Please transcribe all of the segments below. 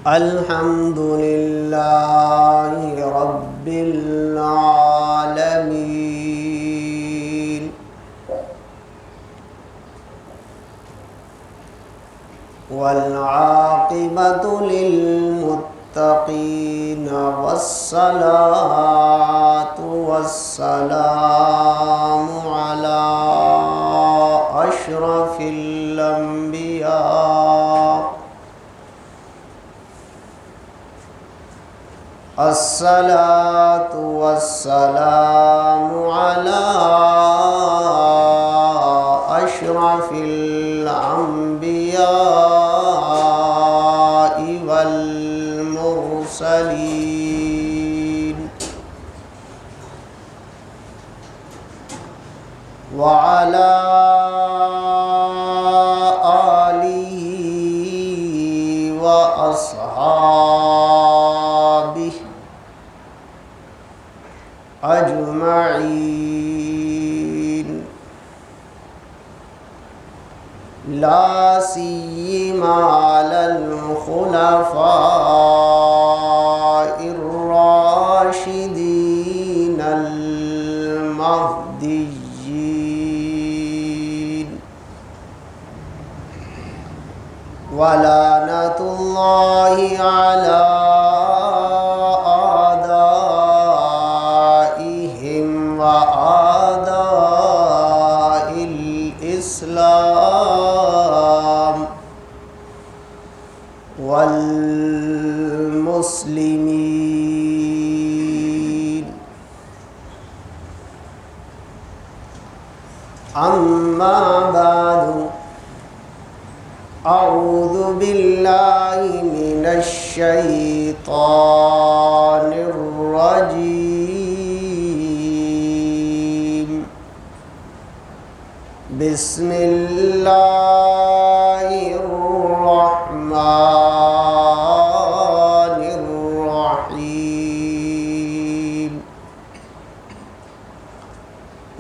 الحمد لله رب العالمين والعاقبة للمتقين والصلاة والسلام على أشرف الأنبياء الصلاة والسلام على أشرف الأنبياء والمرسلين وعلى آله وأصحابه أجمعين لا سيما على الخلفاء الراشدين المهديين ولعنة الله على وأعداء الإسلام والمسلمين أما بعد أعوذ بالله من الشيطان الرجيم بسم الله الرحمن الرحيم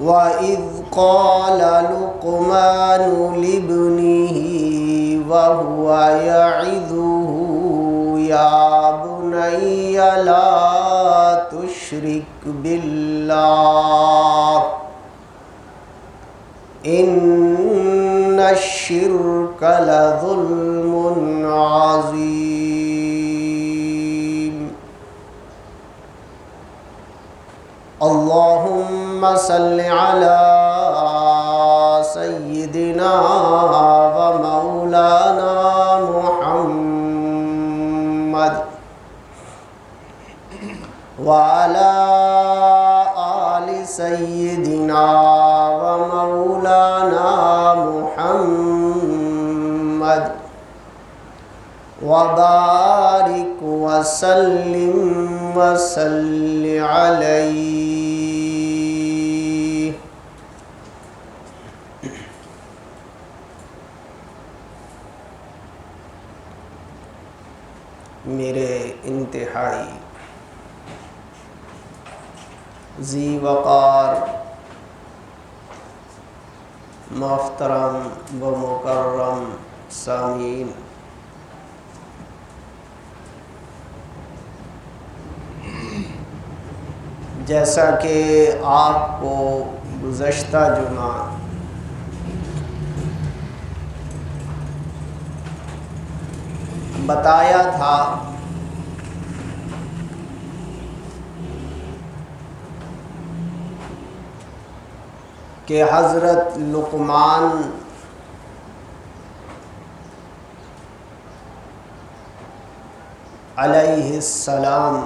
وإذ قال لقمان لابنه وهو يعظه يا بني لا تشرك بالله إن الشرك لظلم عظيم اللهم صل على سيدنا ومولانا محمد وعلى آل سيدنا ومولانا محمد وبارك وسلم وصل عليه میرے انتہائی ذی وقار محترم و مکرم سامعین، جیسا کہ آپ کو گزشتہ جمعہ بتایا تھا کہ حضرت لقمان علیہ السلام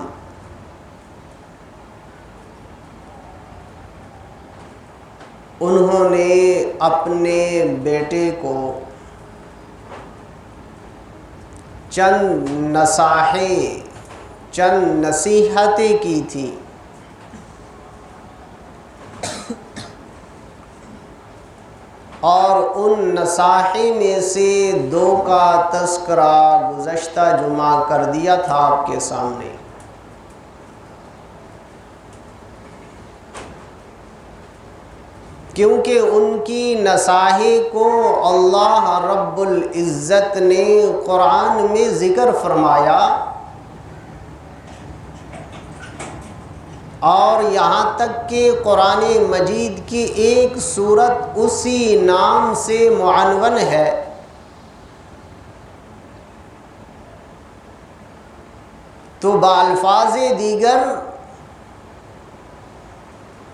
انہوں نے اپنے بیٹے کو چند نصیحتیں کی تھی، اور ان نصائح میں سے دو کا تذکرہ گزشتہ جمعہ کر دیا تھا آپ کے سامنے۔ کیونکہ ان کی نصاحی کو اللہ رب العزت نے قرآن میں ذکر فرمایا، اور یہاں تک کہ قرآن مجید کی ایک سورت اسی نام سے معنون ہے۔ تو بالفاظ دیگر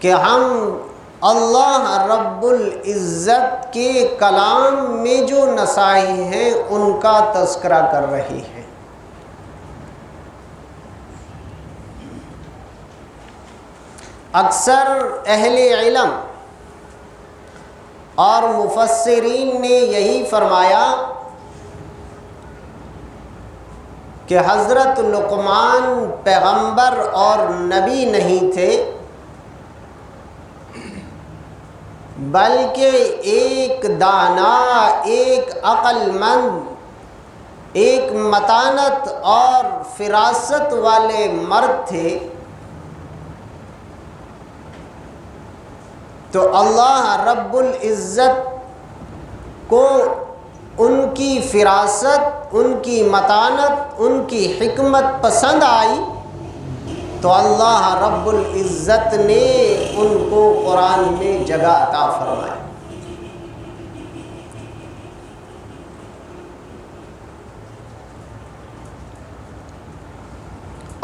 کہ ہم اللہ رب العزت کے کلام میں جو نصاحی ہیں ان کا تذکرہ کر رہی ہیں۔ اکثر اہل علم اور مفسرین نے یہی فرمایا کہ حضرت لقمان پیغمبر اور نبی نہیں تھے، بلکہ ایک دانا، ایک عقل مند، ایک متانت اور فراست والے مرد تھے۔ تو اللہ رب العزت کو ان کی فراست، ان کی متانت، ان کی حکمت پسند آئی، تو اللہ رب العزت نے ان کو قرآن میں جگہ عطا فرمائی۔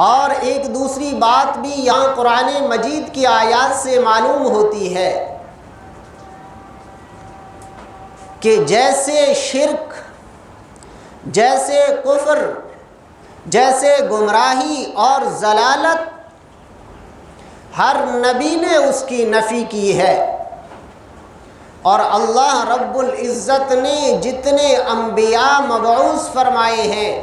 اور ایک دوسری بات بھی یہاں قرآن مجید کی آیات سے معلوم ہوتی ہے کہ جیسے شرک، جیسے کفر، جیسے گمراہی اور ضلالت ہر نبی نے اس کی نفی کی ہے، اور اللہ رب العزت نے جتنے انبیاء مبعوث فرمائے ہیں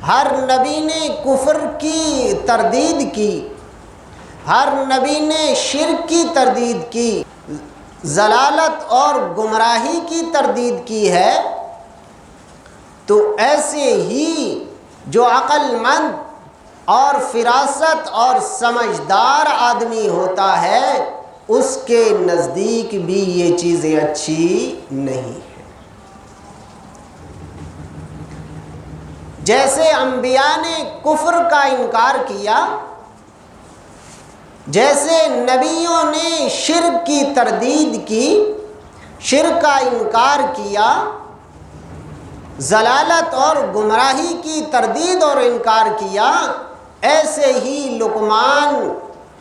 ہر نبی نے کفر کی تردید کی، ہر نبی نے شرک کی تردید کی، ضلالت اور گمراہی کی تردید کی ہے۔ تو ایسے ہی جو عقل مند اور فراست اور سمجھدار آدمی ہوتا ہے اس کے نزدیک بھی یہ چیزیں اچھی نہیں ہیں۔ جیسے انبیاء نے کفر کا انکار کیا، جیسے نبیوں نے شرک کی تردید کی، شرک کا انکار کیا، ضلالت اور گمراہی کی تردید اور انکار کیا، ایسے ہی لقمان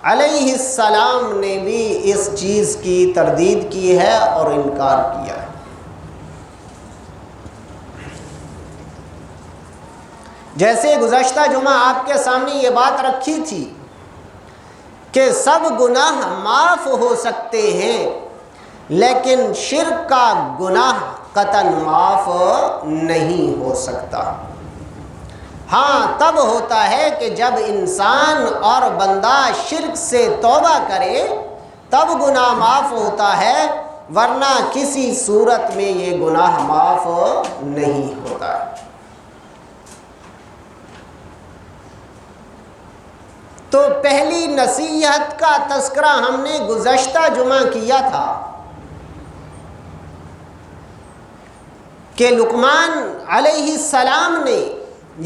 علیہ السلام نے بھی اس چیز کی تردید کی ہے اور انکار کیا ہے۔ جیسے گزشتہ جمعہ آپ کے سامنے یہ بات رکھی تھی کہ سب گناہ معاف ہو سکتے ہیں، لیکن شرک کا گناہ قطعاً معاف نہیں ہو سکتا۔ ہاں تب ہوتا ہے کہ جب انسان اور بندہ شرک سے توبہ کرے تب گناہ معاف ہوتا ہے، ورنہ کسی صورت میں یہ گناہ معاف نہیں ہوتا ہے۔ تو پہلی نصیحت کا تذکرہ ہم نے گزشتہ جمعہ کیا تھا کہ لقمان علیہ السلام نے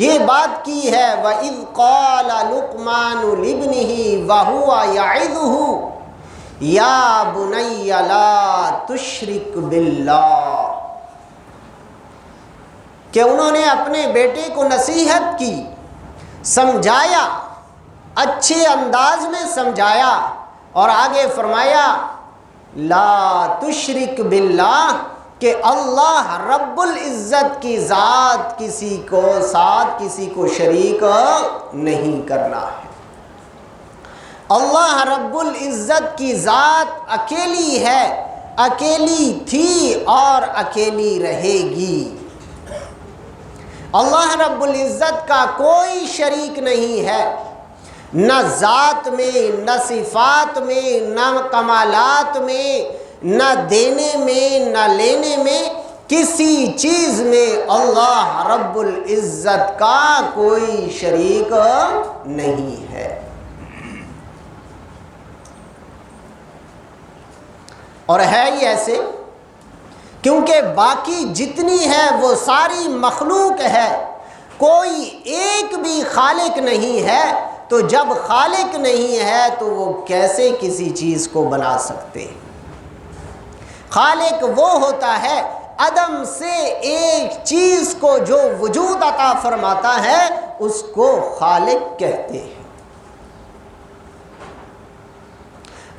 یہ بات کی ہے، وَإِذْ قَالَ لُقْمَانُ لِابْنِهِ وَهُوَ يَعِظُهُ يَا بُنَيَّ لَا تُشْرِكْ بِاللَّهِ، کہ انہوں نے اپنے بیٹے کو نصیحت کی، سمجھایا، اچھے انداز میں سمجھایا، اور آگے فرمایا لا تشرک باللہ، کہ اللہ رب العزت کی ذات کسی کو ساتھ، کسی کو شریک نہیں کرنا ہے۔ اللہ رب العزت کی ذات اکیلی ہے، اکیلی تھی اور اکیلی رہے گی۔ اللہ رب العزت کا کوئی شریک نہیں ہے، نہ ذات میں، نہ صفات میں، نہ کمالات میں، نہ دینے میں، نہ لینے میں، کسی چیز میں اللہ رب العزت کا کوئی شریک نہیں ہے۔ اور ہے ہی ایسے، کیونکہ باقی جتنی ہے وہ ساری مخلوق ہے، کوئی ایک بھی خالق نہیں ہے، تو جب خالق نہیں ہے تو وہ کیسے کسی چیز کو بنا سکتے ہیں؟ خالق وہ ہوتا ہے عدم سے ایک چیز کو جو وجود عطا فرماتا ہے، اس کو خالق کہتے ہیں۔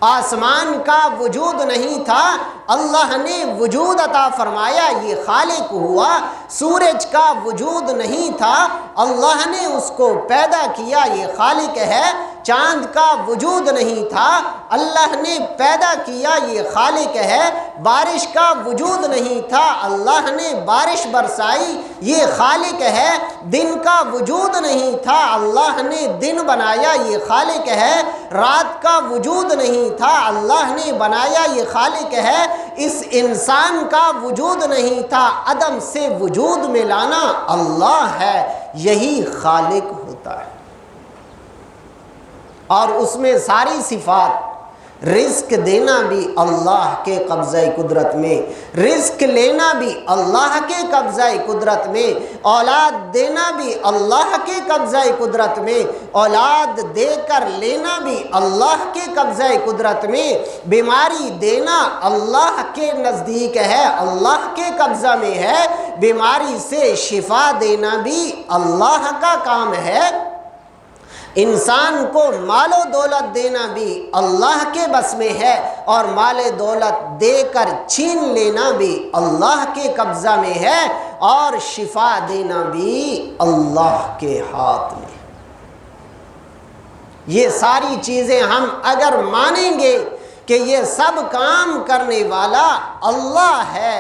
آسمان کا وجود نہیں تھا، اللہ نے وجود عطا فرمایا، یہ خالق ہوا۔ سورج کا وجود نہیں تھا، اللہ نے اس کو پیدا کیا، یہ خالق ہے۔ چاند کا وجود نہیں تھا، اللہ نے پیدا کیا، یہ خالق ہے۔ بارش کا وجود نہیں تھا، اللہ نے بارش برسائی، یہ خالق ہے۔ دن کا وجود نہیں تھا، اللہ نے دن بنایا، یہ خالق ہے۔ رات کا وجود نہیں تھا، اللہ نے بنایا، یہ خالق ہے۔ اس انسان کا وجود نہیں تھا، عدم سے وجود میں لانا اللہ ہے، یہی خالق ہوتا ہے۔ اور اس میں ساری صفات، رزق دینا بھی اللہ کے قبضہ قدرت میں، رزق لینا بھی اللہ کے قبضہ قدرت میں، اولاد دینا بھی اللہ کے قبضہ قدرت میں، اولاد دے کر لینا بھی اللہ کے قبضہ قدرت میں، بیماری دینا اللہ کے نزدیک ہے، اللہ کے قبضہ میں ہے، بیماری سے شفا دینا بھی اللہ کا کام ہے۔ انسان کو مال و دولت دینا بھی اللہ کے بس میں ہے، اور مال دولت دے کر چھین لینا بھی اللہ کے قبضہ میں ہے، اور شفا دینا بھی اللہ کے ہاتھ میں۔ یہ ساری چیزیں ہم اگر مانیں گے کہ یہ سب کام کرنے والا اللہ ہے،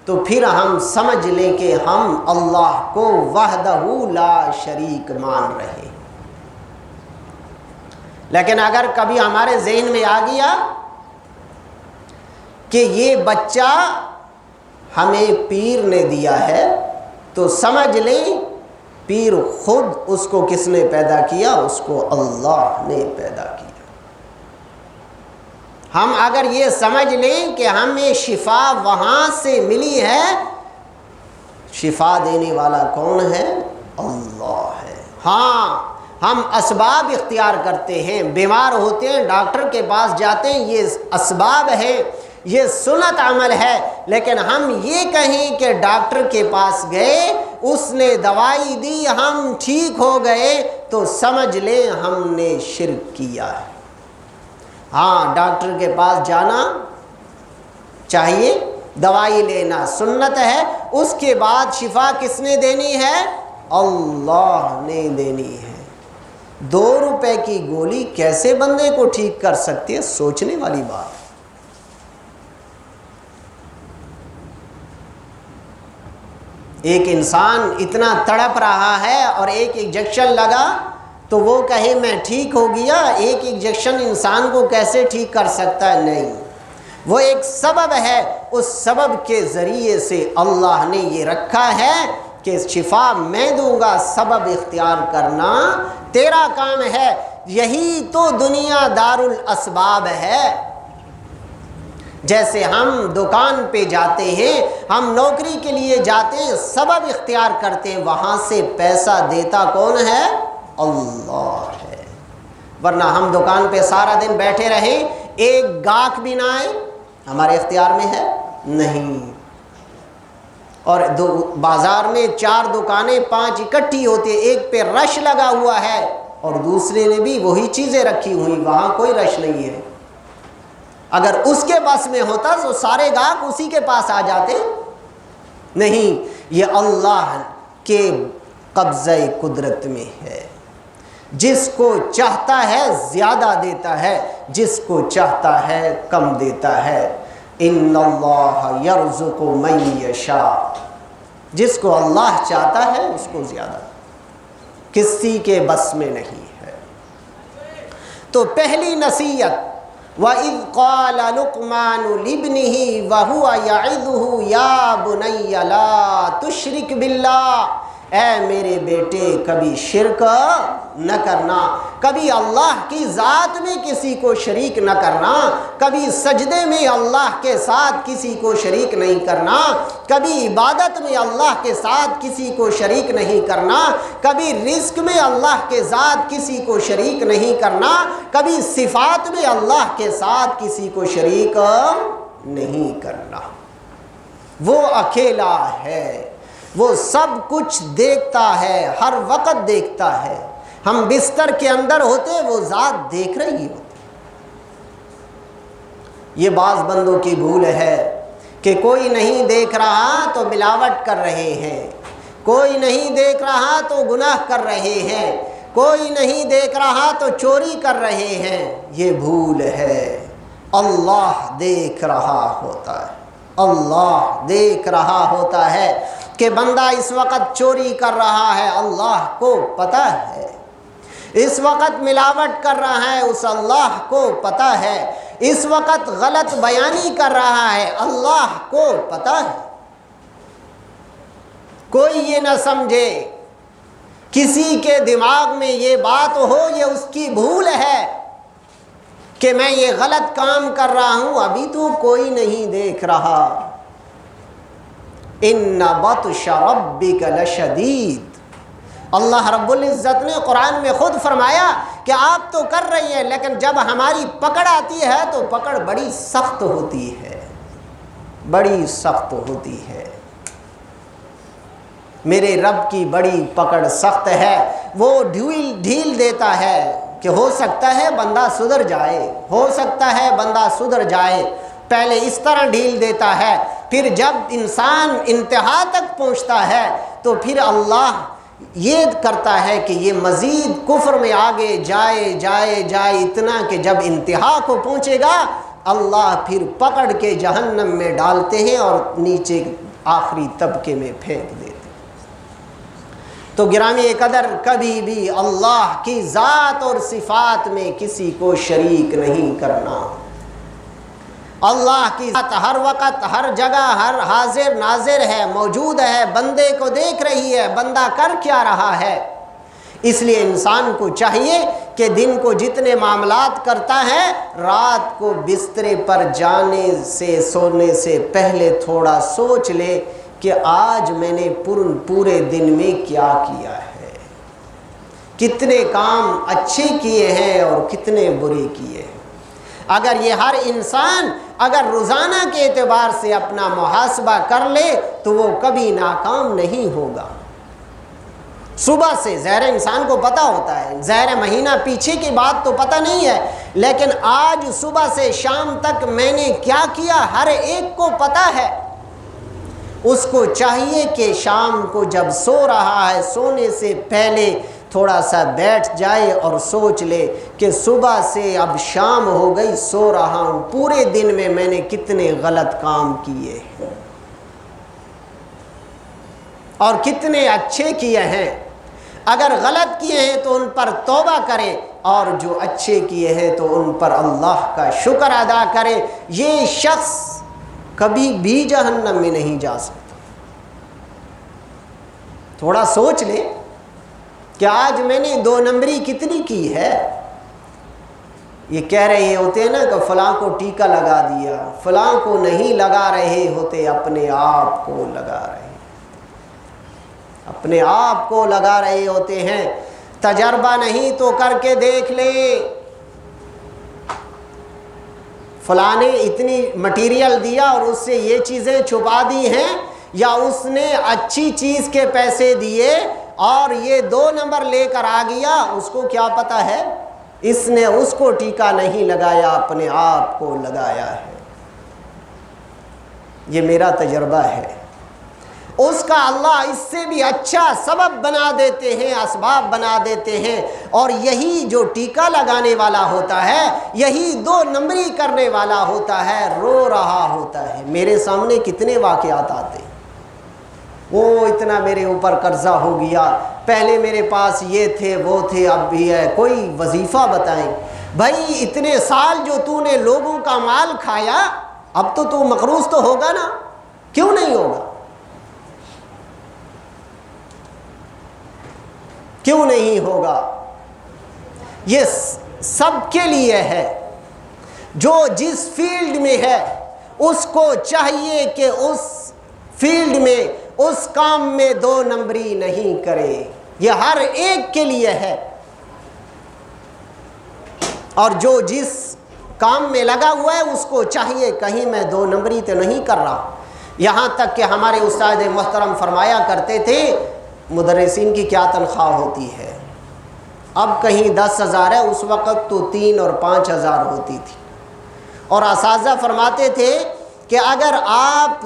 تو پھر ہم سمجھ لیں کہ ہم اللہ کو وحدہ لا شریک مان رہے ہیں۔ لیکن اگر کبھی ہمارے ذہن میں آ گیا کہ یہ بچہ ہمیں پیر نے دیا ہے، تو سمجھ لیں پیر خود اس کو کس نے پیدا کیا؟ اس کو اللہ نے پیدا کیا۔ ہم اگر یہ سمجھ لیں کہ ہمیں شفا وہاں سے ملی ہے، شفا دینے والا کون ہے؟ اللہ ہے۔ ہاں، ہم اسباب اختیار کرتے ہیں، بیمار ہوتے ہیں ڈاکٹر کے پاس جاتے ہیں، یہ اسباب ہے، یہ سنت عمل ہے، لیکن ہم یہ کہیں کہ ڈاکٹر کے پاس گئے، اس نے دوائی دی، ہم ٹھیک ہو گئے، تو سمجھ لیں ہم نے شرک کیا ہے۔ ہاں، ڈاکٹر کے پاس جانا چاہیے، دوائی لینا سنت ہے، اس کے بعد شفا کس نے دینی ہے؟ اللہ نے دینی ہے۔ 2 روپے کی گولی کیسے بندے کو ٹھیک کر سکتی ہے؟ سوچنے والی بات۔ ایک انسان اتنا تڑپ رہا ہے اور ایک انجیکشن لگا تو وہ کہے میں ٹھیک ہو گیا، ایک انجیکشن انسان کو کیسے ٹھیک کر سکتا ہے؟ نہیں، وہ ایک سبب ہے، اس سبب کے ذریعے سے اللہ نے یہ رکھا ہے کہ شفا میں دوں گا، سبب اختیار کرنا تیرا کام ہے۔ یہی تو دنیا دار الاسباب ہے۔ جیسے ہم دکان پہ جاتے ہیں، ہم نوکری کے لیے جاتے ہیں، سبب اختیار کرتے ہیں، وہاں سے پیسہ دیتا کون ہے؟ اللہ ہے۔ ورنہ ہم دکان پہ سارا دن بیٹھے رہیں، ایک گاہک بھی نہ آئے، ہمارے اختیار میں ہے؟ نہیں۔ اور بازار میں 4 دکانیں 5 اکٹھی ہوتی ہیں، ایک پہ رش لگا ہوا ہے اور دوسرے نے بھی وہی چیزیں رکھی ہوئی، وہاں کوئی رش نہیں ہے۔ اگر اس کے پاس میں ہوتا تو سارے گاہک اسی کے پاس آ جاتے، نہیں، یہ اللہ کے قبضہ قدرت میں ہے۔ جس کو چاہتا ہے زیادہ دیتا ہے، جس کو چاہتا ہے کم دیتا ہے۔ ان اللہ یرزق من یشاء، جس کو اللہ چاہتا ہے اس کو زیادہ، کسی کے بس میں نہیں ہے۔ تو پہلی نصیحت، وَإِذْ قَالَ لُقْمَانُ لِابْنِهِ وَهُوَ يَعِظُهُ يَا بُنَيَّ لَا تُشْرِكْ بِاللَّهِ، اے میرے بیٹے کبھی شرک نہ کرنا، کبھی اللہ کی ذات میں کسی کو شریک نہ کرنا، کبھی سجدے میں اللہ کے ساتھ کسی کو شریک نہیں کرنا، کبھی عبادت میں اللہ کے ساتھ کسی کو شریک نہیں کرنا، کبھی رزق میں اللہ کے ساتھ کسی کو شریک نہیں کرنا، کبھی صفات میں اللہ کے ساتھ کسی کو شریک نہیں کرنا۔ وہ اکیلا ہے، وہ سب کچھ دیکھتا ہے، ہر وقت دیکھتا ہے۔ ہم بستر کے اندر ہوتے وہ ذات دیکھ رہی ہوتی۔ یہ بعض بندوں کی بھول ہے کہ کوئی نہیں دیکھ رہا تو ملاوٹ کر رہے ہیں، کوئی نہیں دیکھ رہا تو گناہ کر رہے ہیں، کوئی نہیں دیکھ رہا تو چوری کر رہے ہیں۔ یہ بھول ہے۔ اللہ دیکھ رہا ہوتا ہے، اللہ دیکھ رہا ہوتا ہے کہ بندہ اس وقت چوری کر رہا ہے، اللہ کو پتہ ہے۔ اس وقت ملاوٹ کر رہا ہے، اس اللہ کو پتہ ہے۔ اس وقت غلط بیانی کر رہا ہے، اللہ کو پتہ ہے۔ کوئی یہ نہ سمجھے، کسی کے دماغ میں یہ بات ہو، یہ اس کی بھول ہے کہ میں یہ غلط کام کر رہا ہوں، ابھی تو کوئی نہیں دیکھ رہا۔ ان بطش ربک لشدید، اللہ رب العزت نے قرآن میں خود فرمایا کہ آپ تو کر رہی ہیں، لیکن جب ہماری پکڑ آتی ہے تو پکڑ بڑی سخت ہوتی ہے، بڑی سخت ہوتی ہے۔ میرے رب کی بڑی پکڑ سخت ہے، وہ ڈھیل دیتا ہے کہ ہو سکتا ہے بندہ سدھر جائے، ہو سکتا ہے بندہ سدھر جائے۔ پہلے اس طرح ڈھیل دیتا ہے، پھر جب انسان انتہا تک پہنچتا ہے تو پھر اللہ یہ کرتا ہے کہ یہ مزید کفر میں آگے جائے جائے جائے، اتنا کہ جب انتہا کو پہنچے گا اللہ پھر پکڑ کے جہنم میں ڈالتے ہیں اور نیچے آخری طبقے میں پھینک دیتے ہیں۔ تو گرامی قدر، کبھی بھی اللہ کی ذات اور صفات میں کسی کو شریک نہیں کرنا۔ اللہ کی ذات ہر وقت ہر جگہ ہر حاضر ناظر ہے، موجود ہے، بندے کو دیکھ رہی ہے، بندہ کر کیا رہا ہے۔ اس لیے انسان کو چاہیے کہ دن کو جتنے معاملات کرتا ہے، رات کو بسترے پر جانے سے سونے سے پہلے تھوڑا سوچ لے کہ آج میں نے پورے دن میں کیا کیا ہے، کتنے کام اچھے کیے ہیں اور کتنے برے کیے ہیں۔ اگر یہ ہر انسان اگر روزانہ کے اعتبار سے اپنا محاسبہ کر لے تو وہ کبھی ناکام نہیں ہوگا۔ صبح سے ظاہر انسان کو پتہ ہوتا ہے، ظاہر مہینہ پیچھے کی بات تو پتہ نہیں ہے، لیکن آج صبح سے شام تک میں نے کیا کیا ہر ایک کو پتہ ہے۔ اس کو چاہیے کہ شام کو جب سو رہا ہے سونے سے پہلے تھوڑا سا بیٹھ جائے اور سوچ لے کہ صبح سے اب شام ہو گئی، سو رہا ہوں، پورے دن میں نے کتنے غلط کام کیے ہیں اور کتنے اچھے کیے ہیں۔ اگر غلط کیے ہیں تو ان پر توبہ کرے، اور جو اچھے کیے ہیں تو ان پر اللہ کا شکر ادا کرے۔ یہ شخص کبھی بھی جہنم میں نہیں جا سکتا۔ تھوڑا سوچ لے کہ آج میں نے 2 نمبری کتنی کی ہے۔ یہ کہہ رہے ہوتے ہیں نا کہ فلاں کو ٹیکا لگا دیا، فلاں کو نہیں لگا رہے ہوتے، اپنے آپ کو لگا رہے، اپنے آپ کو لگا رہے ہوتے ہیں۔ تجربہ نہیں تو کر کے دیکھ لے، فلاں نے اتنی مٹیریل دیا اور اس سے یہ چیزیں چھپا دی ہیں، یا اس نے اچھی چیز کے پیسے دیے اور یہ 2 نمبر لے کر آ گیا، اس کو کیا پتہ ہے؟ اس نے اس کو ٹیکا نہیں لگایا، اپنے آپ کو لگایا ہے۔ یہ میرا تجربہ ہے۔ اس کا اللہ اس سے بھی اچھا سبب بنا دیتے ہیں، اسباب بنا دیتے ہیں، اور یہی جو ٹیکا لگانے والا ہوتا ہے، یہی 2 نمبری کرنے والا ہوتا ہے، رو رہا ہوتا ہے۔ میرے سامنے کتنے واقعات آتے ہیں، وہ اتنا میرے اوپر قرضہ ہو گیا، پہلے میرے پاس یہ تھے وہ تھے، اب بھی ہے، کوئی وظیفہ بتائیں۔ بھائی اتنے سال جو تو نے لوگوں کا مال کھایا، اب تو مقروض تو ہوگا نا، کیوں نہیں ہوگا؟ کیوں نہیں ہوگا؟ یہ سب کے لیے ہے۔ جو جس فیلڈ میں ہے اس کو چاہیے کہ اس فیلڈ میں اس کام میں 2 نمبری نہیں کرے، یہ ہر ایک کے لیے ہے۔ اور جو جس کام میں لگا ہوا ہے اس کو چاہیے کہیں میں 2 نمبری تو نہیں کر رہا۔ یہاں تک کہ ہمارے استاد محترم فرمایا کرتے تھے مدرسین کی کیا تنخواہ ہوتی ہے، اب کہیں 10,000 ہے، اس وقت تو 3 اور 5,000 ہوتی تھی۔ اور اساتذہ فرماتے تھے کہ اگر آپ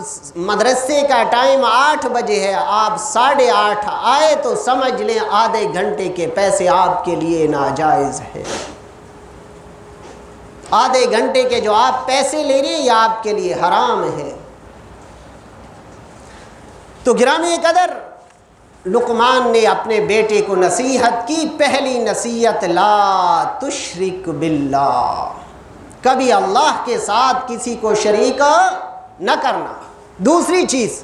مدرسے کا ٹائم 8 بجے ہے، آپ 8:30 آئے تو سمجھ لیں آدھے گھنٹے کے پیسے آپ کے لیے ناجائز ہے۔ آدھے گھنٹے کے جو آپ پیسے لے رہے ہیں یہ آپ کے لیے حرام ہے۔ تو گرامی قدر، لقمان نے اپنے بیٹے کو نصیحت کی، پہلی نصیحت لا تشرک باللہ، کبھی اللہ کے ساتھ کسی کو شریک نہ کرنا۔ دوسری چیز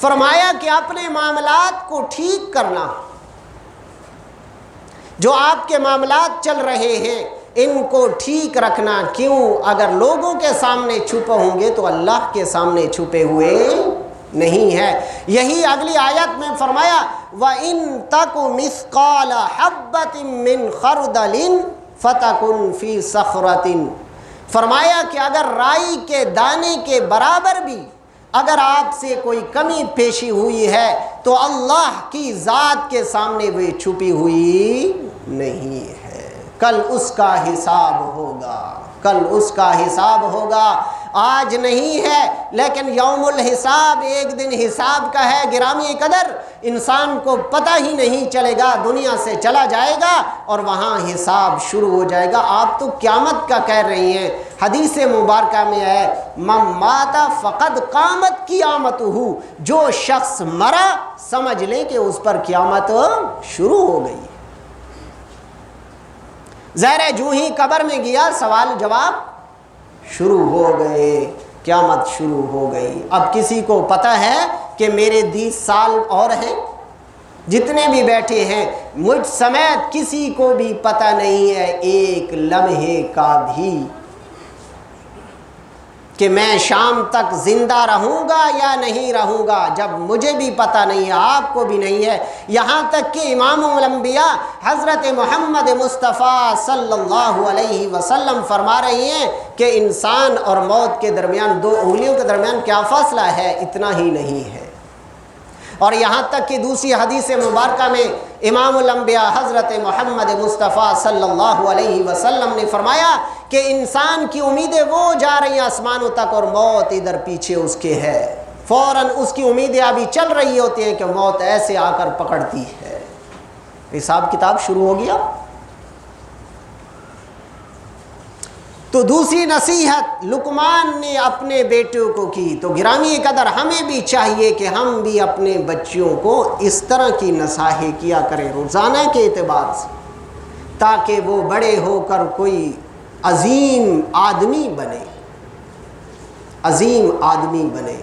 فرمایا کہ اپنے معاملات کو ٹھیک کرنا، جو آپ کے معاملات چل رہے ہیں ان کو ٹھیک رکھنا۔ کیوں؟ اگر لوگوں کے سامنے چھپے ہوں گے تو اللہ کے سامنے چھپے ہوئے نہیں ہے۔ یہی اگلی آیت میں فرمایا وَإِن تَكُ مِثْقَالَ حَبَّةٍ مِّنْ خَرْدَلٍ فَتَكُنْ فِي صَخْرَةٍ، فرمایا کہ اگر رائی کے دانے کے برابر بھی اگر آپ سے کوئی کمی پیشی ہوئی ہے تو اللہ کی ذات کے سامنے وہ چھپی ہوئی نہیں ہے، کل اس کا حساب ہوگا، کل اس کا حساب ہوگا۔ آج نہیں ہے لیکن یوم الحساب، ایک دن حساب کا ہے۔ گرامی قدر، انسان کو پتہ ہی نہیں چلے گا، دنیا سے چلا جائے گا اور وہاں حساب شروع ہو جائے گا۔ آپ تو قیامت کا کہہ رہی ہیں، حدیث مبارکہ میں ہے من مات فقد قامت قیامتہ، جو شخص مرا سمجھ لیں کہ اس پر قیامت شروع ہو گئی۔ ظاہر جو ہی قبر میں گیا سوال جواب شروع ہو گئے، قیامت شروع ہو گئی۔ اب کسی کو پتہ ہے کہ میرے 20 سال اور ہیں، جتنے بھی بیٹھے ہیں مجھ سمیت کسی کو بھی پتہ نہیں ہے ایک لمحے کا بھی کہ میں شام تک زندہ رہوں گا یا نہیں رہوں گا، جب مجھے بھی پتہ نہیں ہے آپ کو بھی نہیں ہے۔ یہاں تک کہ امام الانبیاء حضرت محمد مصطفیٰ صلی اللہ علیہ وسلم فرما رہی ہیں کہ انسان اور موت کے درمیان 2 انگلیوں کے درمیان کیا فاصلہ ہے، اتنا ہی نہیں ہے۔ اور یہاں تک کہ دوسری حدیث مبارکہ میں امام الانبیاء حضرت محمد مصطفیٰ صلی اللہ علیہ وسلم نے فرمایا کہ انسان کی امیدیں وہ جا رہی ہیں آسمانوں تک اور موت ادھر پیچھے اس کے ہے، فوراً اس کی امیدیں ابھی چل رہی ہوتی ہیں کہ موت ایسے آ کر پکڑتی ہے، حساب کتاب شروع ہو گیا۔ تو دوسری نصیحت لقمان نے اپنے بیٹوں کو کی۔ تو گرامی قدر ہمیں بھی چاہیے کہ ہم بھی اپنے بچوں کو اس طرح کی نصائح کیا کریں روزانہ کے اعتبار سے، تاکہ وہ بڑے ہو کر کوئی عظیم آدمی بنے، عظیم آدمی بنے۔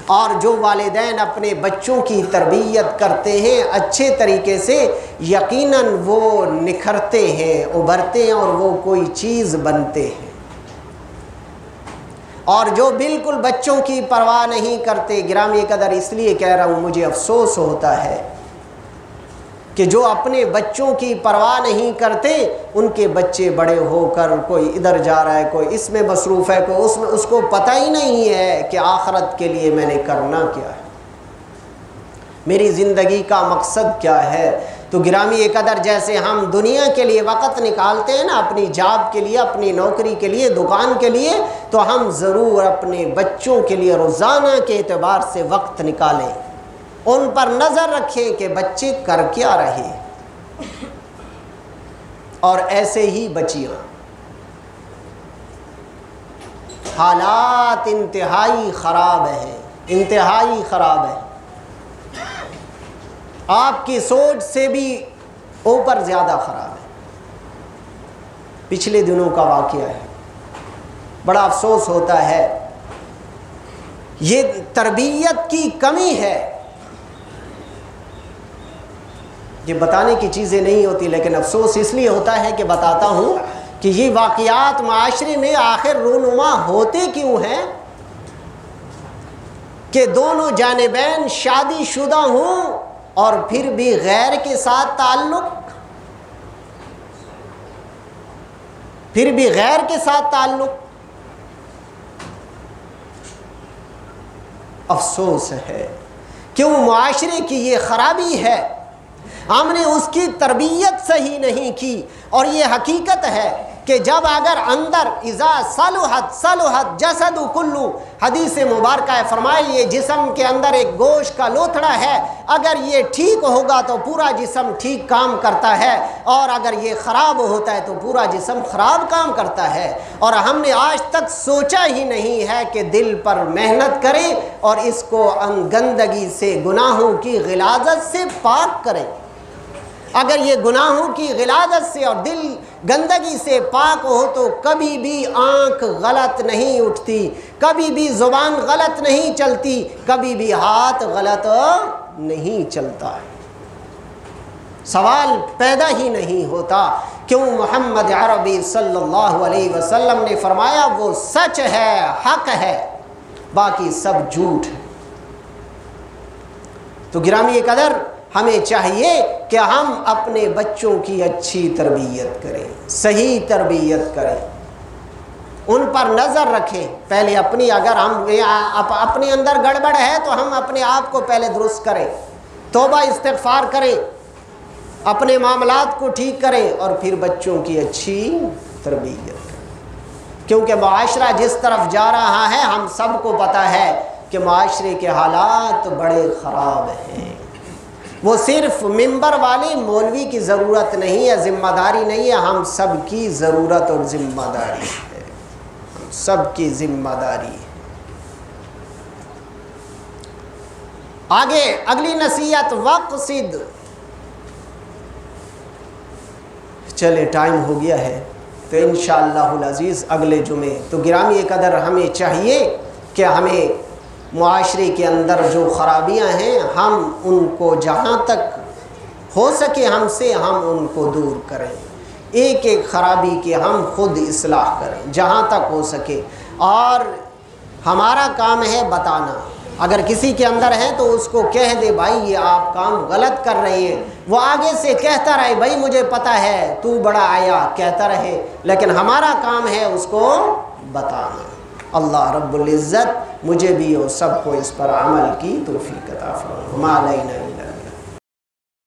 اور جو والدین اپنے بچوں کی تربیت کرتے ہیں اچھے طریقے سے، یقیناً وہ نکھرتے ہیں، ابھرتے ہیں اور وہ کوئی چیز بنتے ہیں۔ اور جو بالکل بچوں کی پرواہ نہیں کرتے، گرامی قدر اس لیے کہہ رہا ہوں مجھے افسوس ہوتا ہے کہ جو اپنے بچوں کی پرواہ نہیں کرتے ان کے بچے بڑے ہو کر کوئی ادھر جا رہا ہے، کوئی اس میں مصروف ہے، کوئی اس میں، اس کو پتہ ہی نہیں ہے کہ آخرت کے لیے میں نے کرنا کیا ہے، میری زندگی کا مقصد کیا ہے۔ تو گرامی قدر جیسے ہم دنیا کے لیے وقت نکالتے ہیں نا، اپنی جاب کے لیے، اپنی نوکری کے لیے، دکان کے لیے، تو ہم ضرور اپنے بچوں کے لیے روزانہ کے اعتبار سے وقت نکالیں، ان پر نظر رکھیں کہ بچے کر کیا رہے۔ اور ایسے ہی بچیاں، حالات انتہائی خراب ہیں، انتہائی خراب ہے، آپ کی سوچ سے بھی اوپر زیادہ خراب ہے۔ پچھلے دنوں کا واقعہ ہے، بڑا افسوس ہوتا ہے، یہ تربیت کی کمی ہے۔ یہ بتانے کی چیزیں نہیں ہوتی، لیکن افسوس اس لیے ہوتا ہے کہ بتاتا ہوں کہ یہ واقعات معاشرے میں آخر رونما ہوتے کیوں ہیں کہ دونوں جانبین شادی شدہ ہوں اور پھر بھی غیر کے ساتھ تعلق، افسوس ہے، کیوں معاشرے کی یہ خرابی ہے، ہم نے اس کی تربیت صحیح نہیں کی۔ اور یہ حقیقت ہے کہ جب اگر اندر اذا صلحت جسد کلو، حدیث مبارکہ ہے، فرمائے یہ جسم کے اندر ایک گوشت کا لوتھڑا ہے، اگر یہ ٹھیک ہوگا تو پورا جسم ٹھیک کام کرتا ہے، اور اگر یہ خراب ہوتا ہے تو پورا جسم خراب کام کرتا ہے۔ اور ہم نے آج تک سوچا ہی نہیں ہے کہ دل پر محنت کریں اور اس کو گندگی سے، گناہوں کی غلاظت سے پاک کریں۔ اگر یہ گناہوں کی غلاظت سے اور دل گندگی سے پاک ہو تو کبھی بھی آنکھ غلط نہیں اٹھتی، کبھی بھی زبان غلط نہیں چلتی، کبھی بھی ہاتھ غلط نہیں چلتا، سوال پیدا ہی نہیں ہوتا۔ کیوں؟ محمد عربی صلی اللہ علیہ وسلم نے فرمایا وہ سچ ہے، حق ہے، باقی سب جھوٹ ہے۔ تو گرامی قدر، ہمیں چاہیے کہ ہم اپنے بچوں کی اچھی تربیت کریں، صحیح تربیت کریں، ان پر نظر رکھیں۔ پہلے اپنی، اگر ہم اپنے اندر گڑبڑ ہے تو ہم اپنے آپ کو پہلے درست کریں، توبہ استغفار کریں، اپنے معاملات کو ٹھیک کریں، اور پھر بچوں کی اچھی تربیت کریں۔ کیونکہ معاشرہ جس طرف جا رہا ہے ہم سب کو پتہ ہے کہ معاشرے کے حالات بڑے خراب ہیں۔ وہ صرف ممبر والے مولوی کی ضرورت نہیں ہے، ذمہ داری نہیں ہے، ہم سب کی ضرورت اور ذمہ داری ہے، ہم سب کی ذمہ داری ہے۔ آگے اگلی نصیحت، وقصد، چلے ٹائم ہو گیا ہے تو انشاءاللہ العزیز اگلے جمعے۔ تو گرامی قدر، ہمیں چاہیے کہ ہمیں معاشرے کے اندر جو خرابیاں ہیں ہم ان کو جہاں تک ہو سکے ہم سے ہم ان کو دور کریں، ایک ایک خرابی کی ہم خود اصلاح کریں جہاں تک ہو سکے، اور ہمارا کام ہے بتانا۔ اگر کسی کے اندر ہے تو اس کو کہہ دے بھائی یہ آپ کام غلط کر رہے ہیں، وہ آگے سے کہتا رہے بھائی مجھے پتہ ہے تو بڑا آیا، کہتا رہے، لیکن ہمارا کام ہے اس کو بتانا۔ اللہ رب العزت مجھے بھی اور سب کو اس پر عمل کی توفیق عطا فرمائے۔ ما علینا